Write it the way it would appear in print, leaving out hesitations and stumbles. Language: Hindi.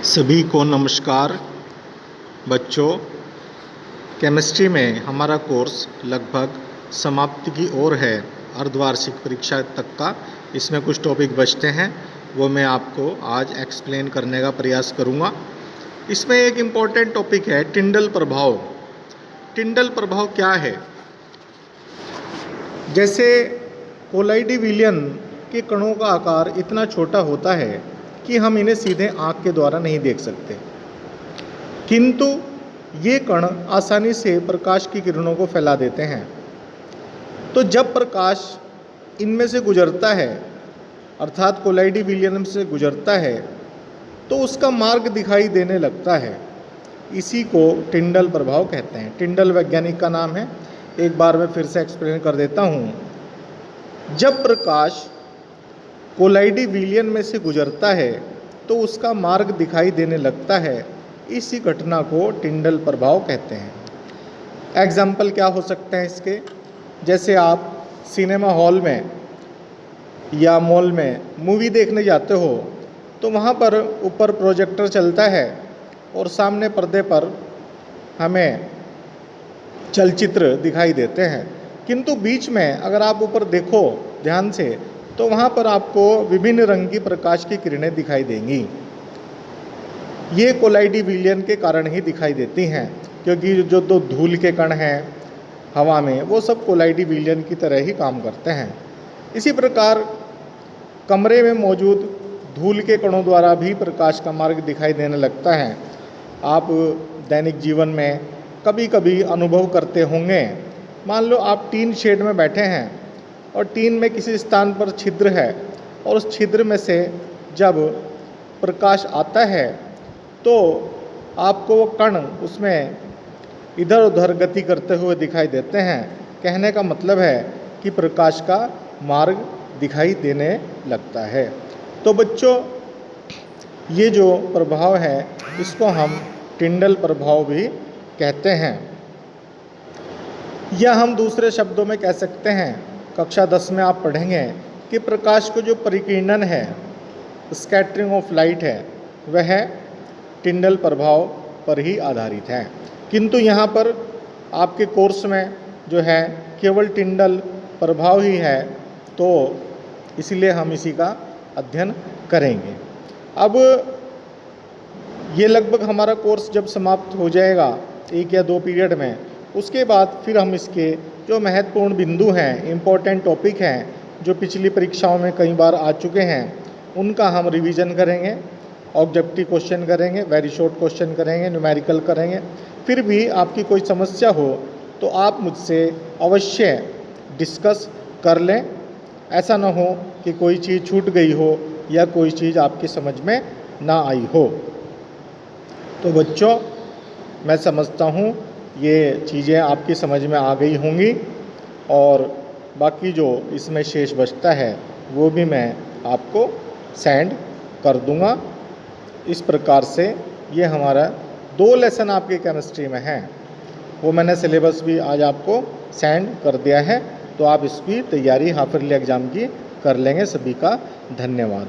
सभी को नमस्कार। बच्चों, केमिस्ट्री में हमारा कोर्स लगभग समाप्ति की ओर है। अर्धवार्षिक परीक्षा तक का इसमें कुछ टॉपिक बचते हैं, वो मैं आपको आज एक्सप्लेन करने का प्रयास करूँगा। इसमें एक इम्पॉर्टेंट टॉपिक है टिंडल प्रभाव। टिंडल प्रभाव क्या है? जैसे कोलाइडी विलयन के कणों का आकार इतना छोटा होता है कि हम इन्हें सीधे आँख के द्वारा नहीं देख सकते, किंतु ये कण आसानी से प्रकाश की किरणों को फैला देते हैं। तो जब प्रकाश इनमें से गुजरता है, अर्थात कोलाइडी विलयन से गुजरता है, तो उसका मार्ग दिखाई देने लगता है। इसी को टिंडल प्रभाव कहते हैं। टिंडल वैज्ञानिक का नाम है। एक बार मैं फिर से एक्सप्लेन कर देता हूँ। जब प्रकाश कोलाइडी विलयन में से गुजरता है तो उसका मार्ग दिखाई देने लगता है। इसी घटना को टिंडल प्रभाव कहते हैं। एग्जाम्पल क्या हो सकते हैं इसके? जैसे आप सिनेमा हॉल में या मॉल में मूवी देखने जाते हो, तो वहाँ पर ऊपर प्रोजेक्टर चलता है और सामने पर्दे पर हमें चलचित्र दिखाई देते हैं, किंतु बीच में अगर आप ऊपर देखो ध्यान से, तो वहाँ पर आपको विभिन्न रंग की प्रकाश की किरणें दिखाई देंगी। ये कोलाइडी विलयन के कारण ही दिखाई देती हैं, क्योंकि जो दो धूल के कण हैं हवा में, वो सब कोलाइडी विलयन की तरह ही काम करते हैं। इसी प्रकार कमरे में मौजूद धूल के कणों द्वारा भी प्रकाश का मार्ग दिखाई देने लगता है। आप दैनिक जीवन में कभी कभी अनुभव करते होंगे। मान लो आप टीन शेड में बैठे हैं और टीन में किसी स्थान पर छिद्र है, और उस छिद्र में से जब प्रकाश आता है तो आपको वो कण उसमें इधर उधर गति करते हुए दिखाई देते हैं। कहने का मतलब है कि प्रकाश का मार्ग दिखाई देने लगता है। तो बच्चों, ये जो प्रभाव है इसको हम टिंडल प्रभाव भी कहते हैं, या हम दूसरे शब्दों में कह सकते हैं, कक्षा 10 में आप पढ़ेंगे कि प्रकाश को जो परिकिरणन है, स्कैटरिंग ऑफ लाइट है, वह टिंडल प्रभाव पर ही आधारित है। किंतु यहाँ पर आपके कोर्स में जो है केवल टिंडल प्रभाव ही है, तो इसलिए हम इसी का अध्ययन करेंगे। अब ये लगभग हमारा कोर्स जब समाप्त हो जाएगा 1 या 2 पीरियड में, उसके बाद फिर हम इसके जो महत्वपूर्ण बिंदु हैं, इम्पोर्टेंट टॉपिक हैं, जो पिछली परीक्षाओं में कई बार आ चुके हैं, उनका हम रिवीजन करेंगे। ऑब्जेक्टिव क्वेश्चन करेंगे, वेरी शॉर्ट क्वेश्चन करेंगे, न्यूमेरिकल करेंगे। फिर भी आपकी कोई समस्या हो तो आप मुझसे अवश्य डिस्कस कर लें। ऐसा ना हो कि कोई चीज़ छूट गई हो या कोई चीज़ आपकी समझ में ना आई हो। तो बच्चों, मैं समझता हूँ ये चीज़ें आपकी समझ में आ गई होंगी, और बाकी जो इसमें शेष बचता है वो भी मैं आपको सेंड कर दूँगा। इस प्रकार से ये हमारा 2 लेसन आपके केमिस्ट्री में हैं, वो मैंने सिलेबस भी आज आपको सेंड कर दिया है। तो आप इसकी तैयारी हाफ ईयरली एग्ज़ाम की कर लेंगे। सभी का धन्यवाद।